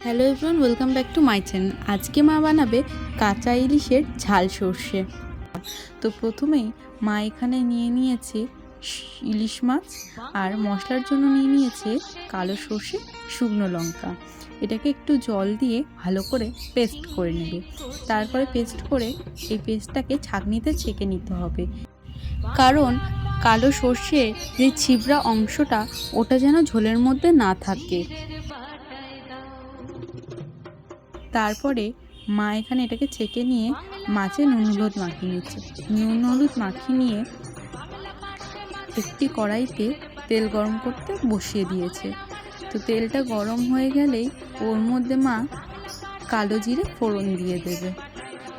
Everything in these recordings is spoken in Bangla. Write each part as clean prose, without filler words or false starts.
Hello everyone, welcome back to my channel. আজকে মা বানাবে কাঁচা ইলিশের ঝাল সর্ষে। তো প্রথমেই মা এখানে নিয়ে নিয়েছে ইলিশ মাছ আর মশলার জন্য নিয়ে নিয়েছে কালো সর্ষে, শুকনো লঙ্কা। এটাকে একটু জল দিয়ে ভালো করে পেস্ট করে নেবে। তারপরে পেস্ট করে এই পেস্টটাকে ছাঁকনিতে ছেঁকে নিতে হবে, কারণ কালো সর্ষের যে ছিবড়া অংশটা ওটা যেন ঝোলের মধ্যে না থাকে। তারপরে মা এখানে এটাকে ছেঁকে নিয়ে মাছে নুন হলুদ মাখিয়ে নিচ্ছে। নুন হলুদ মাখিয়ে নিয়ে একটি কড়াইতে তেল গরম করতে বসিয়ে দিয়েছে। তো তেলটা গরম হয়ে গেলেই ওর মধ্যে মা কালো জিরে ফোড়ন দিয়ে দেবে।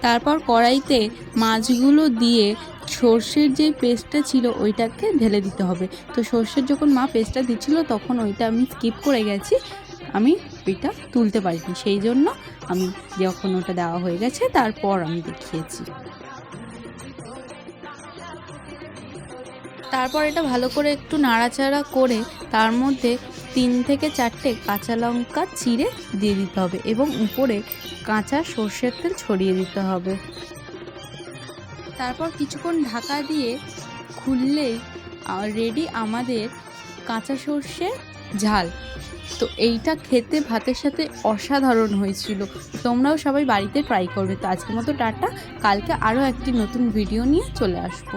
তারপর কড়াইতে মাছগুলো দিয়ে সর্ষের যে পেস্টটা ছিল ওইটাকে ঢেলে দিতে হবে। তো সর্ষের যখন মা পেস্টটা দিচ্ছিল তখন ওইটা আমি স্কিপ করে গেছি, আমি ওইটা তুলতে পারিনি, সেই জন্য আমি যখন ওটা দেওয়া হয়ে গেছে তারপর আমি দেখিয়েছি। তারপর এটা ভালো করে একটু নাড়াচাড়া করে তার মধ্যে 3 থেকে 4টে কাঁচা লঙ্কা চিড়ে দিয়ে দিতে হবে এবং উপরে কাঁচা সর্ষের তেল ছড়িয়ে দিতে হবে। তারপর কিছুক্ষণ ঢাকা দিয়ে খুললেই রেডি আমাদের কাঁচা সর্ষে ঝাল। তো এইটা খেতে ভাতের সাথে অসাধারণ হয়েছিল। তোমরাও সবাই বাড়িতে ট্রাই করবে। তো আজকের মতো টাটা, কালকে আরও একটি নতুন ভিডিও নিয়ে চলে আসবো।